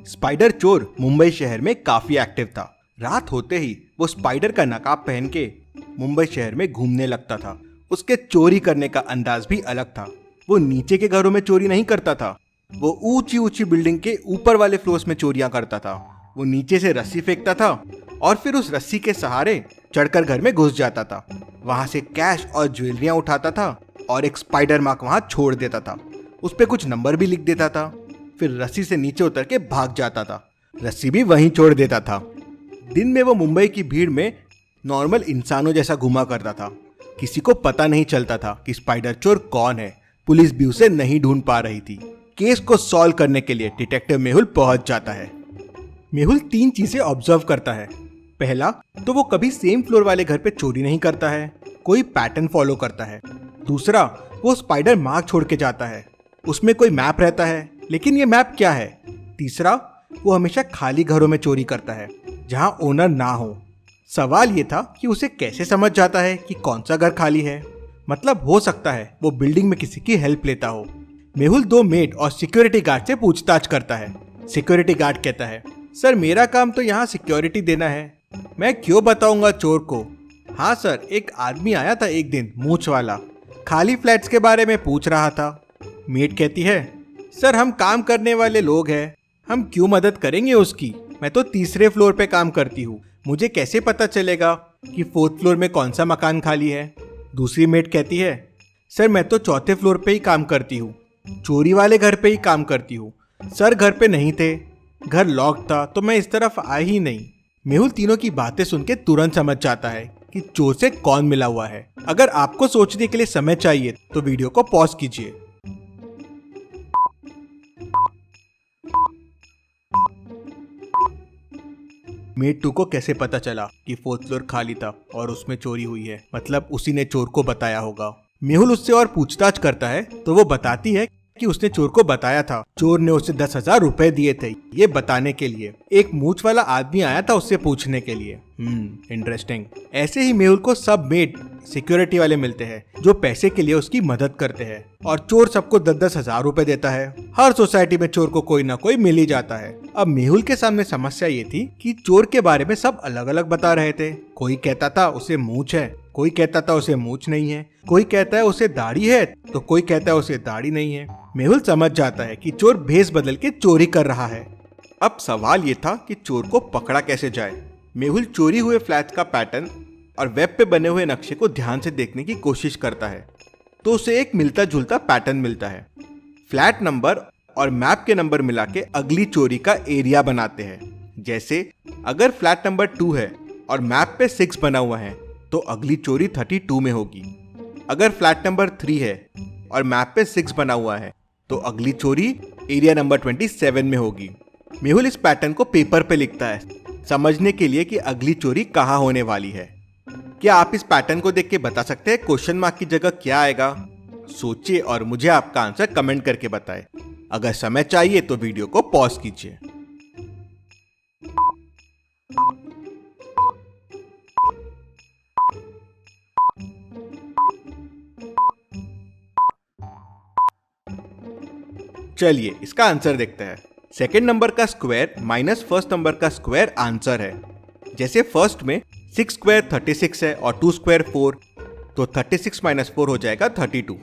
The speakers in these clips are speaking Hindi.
स्पाइडर चोर मुंबई शहर में काफी एक्टिव था। रात होते ही वो स्पाइडर का नकाब पहन के मुंबई शहर में घूमने लगता था। उसके चोरी करने का अंदाज भी अलग था। वो नीचे के घरों में चोरी नहीं करता था, वो ऊंची ऊंची बिल्डिंग के ऊपर वाले फ्लोर्स में चोरियां करता था। वो नीचे से रस्सी फेंकता था और फिर उस रस्सी के सहारे चढ़कर घर में घुस जाता था। वहां से कैश और ज्वेलरियां उठाता था और एक स्पाइडर मार्क वहां छोड़ देता था। उस पे कुछ नंबर भी लिख देता था। फिर रस्सी से नीचे उतर के भाग जाता था। रस्सी भी वहीं छोड़ देता था। दिन में वो मुंबई की भीड़ में नॉर्मल इंसानों जैसा घुमा करता था। किसी को पता नहीं चलता था कि स्पाइडर चोर कौन है। पुलिस भी उसे नहीं ढूंढ पा रही थी। केस को सॉल्व करने के लिए डिटेक्टिव मेहुल पहुंच जाता है। मेहुल 3 चीजें ऑब्जर्व करता है। पहला तो वो कभी सेम फ्लोर वाले घर पे चोरी नहीं करता है, कोई पैटर्न फॉलो करता है। दूसरा, वो स्पाइडर मार्क छोड़ के जाता है, उसमें कोई मैप रहता है, लेकिन ये मैप क्या है। तीसरा, वो हमेशा खाली घरों में चोरी करता है जहां ओनर ना हो। सवाल ये था कि उसे कैसे समझ जाता है कि कौन सा घर खाली है। मतलब हो सकता है वो बिल्डिंग में किसी की हेल्प लेता हो। मेहुल 2 मेड और सिक्योरिटी गार्ड से पूछताछ करता है। सिक्योरिटी गार्ड कहता है, सर मेरा काम तो यहाँ सिक्योरिटी देना है, मैं क्यों बताऊंगा चोर को। हाँ सर, एक आदमी आया था एक दिन, मूंछ वाला, खाली फ्लैट्स के बारे में पूछ रहा था। मेड कहती है, सर हम काम करने वाले लोग हैं, हम क्यों मदद करेंगे उसकी, मैं तो 3रे फ्लोर पे काम करती हूँ, मुझे कैसे पता चलेगा कि 4th फ्लोर में कौन सा मकान खाली है। दूसरी मेड कहती है, सर मैं तो 4थे फ्लोर पे ही काम करती हूँ, चोरी वाले घर पे ही काम करती हूँ, सर घर पे नहीं थे, घर लॉक था तो मैं इस तरफ आई ही नहीं। मेहुल तीनों की बातें सुन के तुरंत समझ जाता है कि चोर से कौन मिला हुआ है। अगर आपको सोचने के लिए समय चाहिए तो वीडियो को पॉज कीजिए। मेड 2 को कैसे पता चला कि 4th फ्लोर खाली था और उसमें चोरी हुई है? मतलब उसी ने चोर को बताया होगा। मेहुल उससे और पूछताछ करता है तो वो बताती है कि उसने चोर को बताया था। चोर ने उसे 10,000 रुपए दिए थे ये बताने के लिए। एक मूंछ वाला आदमी आया था उससे पूछने के लिए। इंटरेस्टिंग। ऐसे ही मेहुल को सब मेड सिक्योरिटी वाले मिलते हैं जो पैसे के लिए उसकी मदद करते हैं और चोर सबको 10,000 रुपए देता है। हर सोसाइटी में चोर को कोई ना कोई मिल ही जाता है। अब मेहुल के सामने समस्या ये थी कि चोर के बारे में सब अलग अलग बता रहे थे। कोई कहता था उसे मूंछ है, कोई कहता था उसे मूंछ नहीं है, कोई कहता है उसे दाढ़ी है तो कोई कहता है उसे दाढ़ी नहीं है। मेहुल समझ जाता है कि चोर भेष बदल के चोरी कर रहा है। अब सवाल ये था कि चोर को पकड़ा कैसे जाए। मेहुल चोरी हुए फ्लैट का पैटर्न और वेब पे बने हुए नक्शे को ध्यान से देखने की कोशिश करता है तो उसे एक मिलता जुलता पैटर्न मिलता है। फ्लैट नंबर और मैप के नंबर मिला के अगली चोरी का एरिया बनाते हैं। जैसे अगर फ्लैट नंबर 2 है और मैप पे 6 बना हुआ है तो अगली चोरी 32 में होगी। अगर फ्लैट नंबर 3 है और मैप पे 6 बना हुआ है तो अगली चोरी एरिया नंबर 27 में होगी। मेहुल इस पैटर्न को पेपर पे लिखता है समझने के लिए कि अगली चोरी कहाँ होने वाली है। क्या आप इस पैटर्न को देख के बता सकते हैं क्वेश्चन मार्क की जगह क्या आएगा? सोचिए और मुझे आपका आंसर कमेंट करके बताएं। अगर समय चाहिए तो वीडियो को पॉज कीजिए। चलिए इसका आंसर देखते हैं। सेकेंड नंबर का स्क्वायर माइनस फर्स्ट नंबर का स्क्वायर आंसर है। जैसे फर्स्ट में 6 स्क्वायर 36 है और 2 स्क्वायर 4, तो 36 माइनस 4 हो जाएगा 32।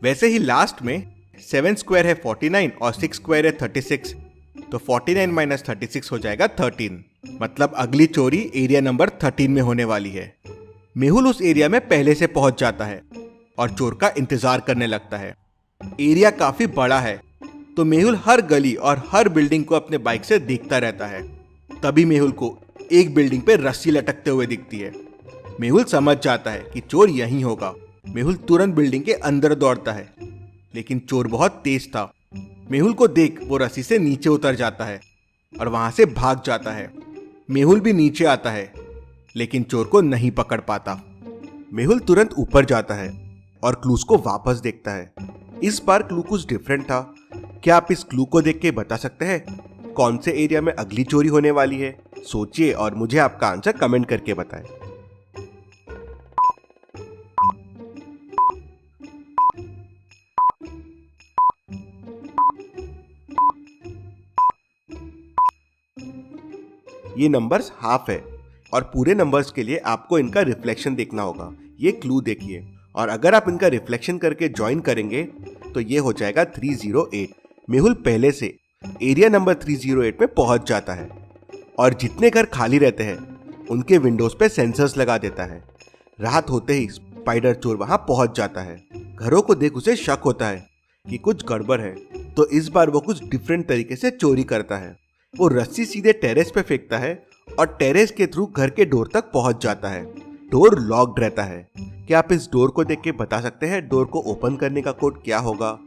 वैसे ही लास्ट में 7 स्क्वायर है 49 और 6 स्क्वायर है 36, तो 49 माइनस 36 हो जाएगा 13। मतलब अगली चोरी एरिया नंबर 13 में होने वाली है। मेहुल उस एरिया में पहले से पहुंच जाता है और चोर का इंतजार करने लगता है। एरिया काफी बड़ा है तो मेहुल हर गली और हर बिल्डिंग को अपने बाइक से देखता रहता है। तभी मेहुल को एक बिल्डिंग पे रस्सी लटकते हुए दिखती है। मेहुल समझ जाता है कि चोर यहीं होगा। मेहुल तुरंत बिल्डिंग के अंदर दौड़ता है, लेकिन चोर बहुत तेज था। मेहुल को देख वो रस्सी से नीचे उतर जाता है और वहां से भाग जाता है। मेहुल भी नीचे आता है, लेकिन चोर को नहीं पकड़ पाता। मेहुल तुरंत ऊपर जाता है और क्लूज को वापस देखता है। इस बार क्लू कुछ डिफरेंट था। क्या आप इस क्लू को देख के बता सकते हैं कौन से एरिया में अगली चोरी होने वाली है? सोचिए और मुझे आपका आंसर कमेंट करके बताएं। ये नंबर्स हाफ है और पूरे नंबर्स के लिए आपको इनका रिफ्लेक्शन देखना होगा। ये क्लू देखिए, और अगर आप इनका रिफ्लेक्शन करके ज्वाइन करेंगे तो ये हो जाएगा 308। मेहुल पहले से एरिया नंबर 308 में पहुंच जाता है और जितने घर खाली रहते हैं उनके विंडोज पे सेंसर्स लगा देता है। रात होते ही स्पाइडर चोर वहां पहुंच जाता है। घरों को देख उसे शक होता है कि कुछ गड़बड़ है, तो इस बार वो कुछ डिफरेंट तरीके से चोरी करता है। वो रस्सी सीधे टेरेस पे फेंकता है और टेरेस के थ्रू घर के डोर तक पहुंच जाता है। डोर लॉक्ड रहता है। क्या आप इस डोर को देख के बता सकते हैं डोर को ओपन करने का कोड क्या होगा?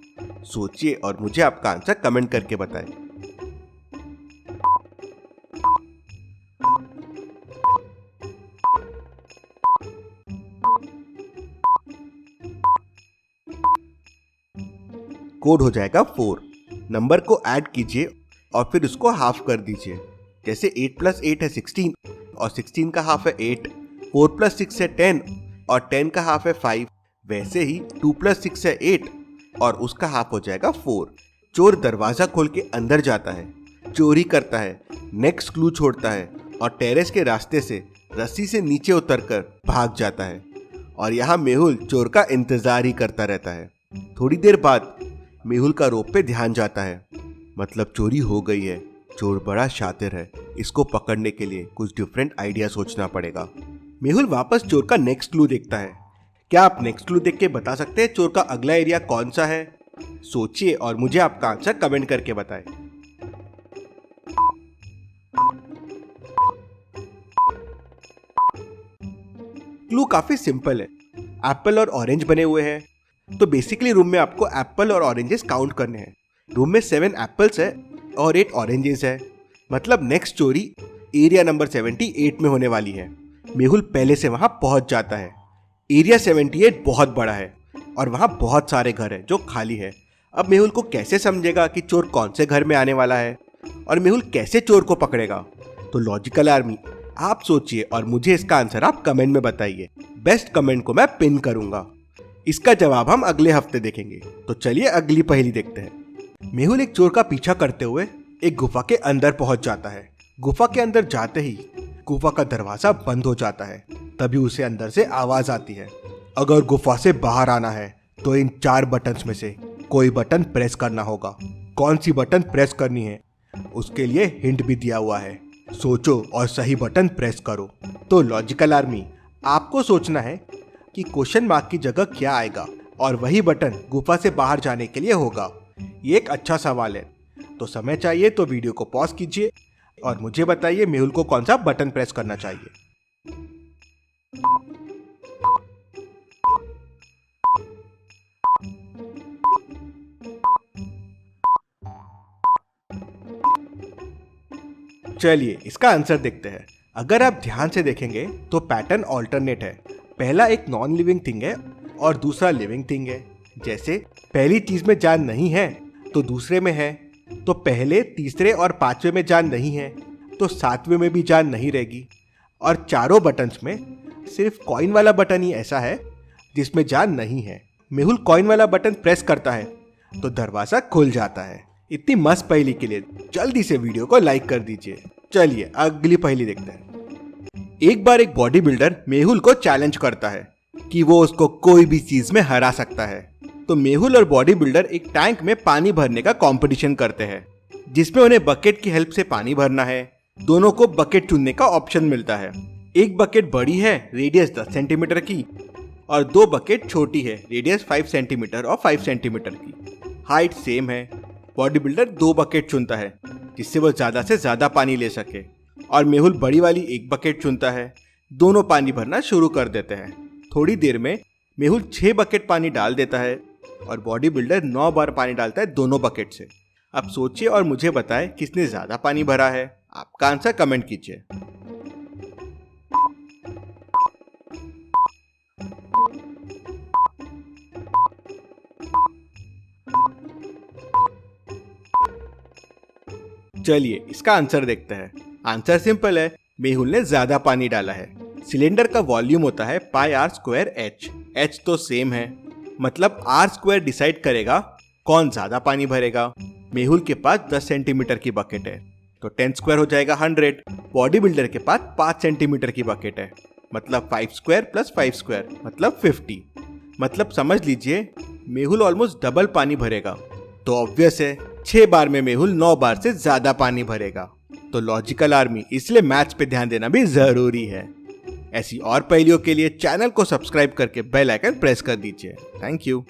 सोचिए और मुझे आपका आंसर कमेंट करके बताएं। कोड हो जाएगा 4। नंबर को ऐड कीजिए और फिर उसको हाफ कर दीजिए। जैसे 8 + 8 है 16 और 16 का हाफ है 8। 4 + 6 है 10 और 10 का हाफ है 5। वैसे ही 2 + 6 है 8 और उसका हाफ हो जाएगा 4। चोर दरवाजा खोल के अंदर जाता है, चोरी करता है, नेक्स्ट क्लू छोड़ता है और टेरेस के रास्ते से रस्सी से नीचे उतरकर भाग जाता है। और यहाँ मेहुल चोर का इंतजार ही करता रहता है। थोड़ी देर बाद मेहुल का रोप पे ध्यान जाता है, मतलब चोरी हो गई है। चोर बड़ा शातिर है, इसको पकड़ने के लिए कुछ डिफरेंट आइडिया सोचना पड़ेगा। मेहुल वापस चोर का नेक्स्ट क्लू देखता है। क्या आप नेक्स्ट क्लू देख के बता सकते हैं चोर का अगला एरिया कौन सा है? सोचिए और मुझे आपका आंसर कमेंट करके बताएं। क्लू काफी सिंपल है। एप्पल और ऑरेंज बने हुए हैं, तो बेसिकली रूम में आपको एप्पल और ऑरेंजेस काउंट करने हैं। रूम में 7 एप्पल्स है और 8 ऑरेंजेस है, मतलब नेक्स्ट चोरी एरिया नंबर 78 में होने वाली है। मेहुल पहले से वहां पहुंच जाता है। एरिया 78 बहुत बड़ा है और वहां बहुत सारे घर हैं जो खाली है। अब मेहुल को कैसे समझेगा कि चोर कौन से घर में आने वाला है और मेहुल कैसे चोर को पकड़ेगा? तो लॉजिकल आर्मी, आप सोचिए और मुझे इसका आंसर आप कमेंट में बताइए। बेस्ट कमेंट को मैं पिन करूंगा। इसका जवाब हम अगले हफ्ते देखेंगे। तो चलिए अगली पहेली देखते हैं। मेहुल एक चोर का पीछा करते हुए एक गुफा के अंदर पहुंच जाता है। गुफा के अंदर जाते ही गुफा का दरवाजा बंद हो जाता है। तभी उसे अंदर से आवाज आती है, अगर गुफा से बाहर आना है तो इन 4 बटन्स में से कोई बटन प्रेस करना होगा। कौन सी बटन प्रेस करनी है उसके लिए हिंट भी दिया हुआ है। सोचो और सही बटन प्रेस करो। तो लॉजिकल आर्मी, आपको सोचना है कि क्वेश्चन मार्क की जगह क्या आएगा और वही बटन गुफा से बाहर जाने के लिए होगा। ये एक अच्छा सवाल है। तो समय चाहिए तो वीडियो को पॉज कीजिए और मुझे बताइए मेहुल को कौन सा बटन प्रेस करना चाहिए। चलिए इसका आंसर देखते हैं। अगर आप ध्यान से देखेंगे तो पैटर्न ऑल्टरनेट है। पहला एक नॉन लिविंग थिंग है और दूसरा लिविंग थिंग है। जैसे पहली चीज में जान नहीं है तो दूसरे में है, तो पहले, तीसरे और 5वें में जान नहीं है तो 7वें में भी जान नहीं रहेगी। और चारों बटन्स में सिर्फ कॉइन वाला बटन ही ऐसा है जिसमें जान नहीं है। मेहुल कॉइन वाला बटन प्रेस करता है तो दरवाजा खुल जाता है। इतनी मस्त पहेली के लिए जल्दी से वीडियो को लाइक कर दीजिए। चलिए अगली पहेली देखते हैं। एक बार एक बॉडी बिल्डर मेहुल को चैलेंज करता है कि वो उसको कोई भी चीज में हरा सकता है। तो मेहुल और बॉडी बिल्डर एक टैंक में पानी भरने का कंपटीशन करते हैं, जिसमें उन्हें बकेट की हेल्प से पानी भरना है। दोनों को बकेट चुनने का ऑप्शन मिलता है। एक बकेट बड़ी है, रेडियस 10 सेंटीमीटर की, और 2 बकेट छोटी है, रेडियस 5 सेंटीमीटर और 5 सेंटीमीटर की। हाइट सेम है। बॉडी बिल्डर 2 बकेट चुनता है जिससे वो ज्यादा से ज्यादा पानी ले सके, और मेहुल बड़ी वाली एक बकेट चुनता है। दोनों पानी भरना शुरू कर देते हैं। थोड़ी देर में मेहुल 6 बकेट पानी डाल देता है और बॉडी बिल्डर 9 बार पानी डालता है दोनों बकेट से। अब सोचिए और मुझे बताएं किसने ज्यादा पानी भरा है। आपका आंसर कमेंट कीजिए। चलिए इसका आंसर देखते हैं। आंसर सिंपल है, मेहुल ने ज्यादा पानी डाला है। सिलेंडर का वॉल्यूम होता है πr² h। h तो सेम है, मतलब r² डिसाइड करेगा कौन ज्यादा पानी भरेगा। मेहुल के पास 10 सेंटीमीटर की बकेट है तो 10 स्क्वायर हो जाएगा 100। बॉडी बिल्डर के पास 5 सेंटीमीटर की बकेट है, मतलब 5 स्क्वायर प्लस 5 स्क्वायर मतलब 50। मतलब समझ लीजिए मेहुल ऑलमोस्ट डबल पानी भरेगा। तो ऑब्वियस है 6 बार में मेहुल 9 बार से ज्यादा पानी भरेगा। तो लॉजिकल आर्मी, इसलिए मैथ्स पे ध्यान देना भी जरूरी है। ऐसी और पहेलियों के लिए चैनल को सब्सक्राइब करके बेल आइकन प्रेस कर दीजिए। Thank you.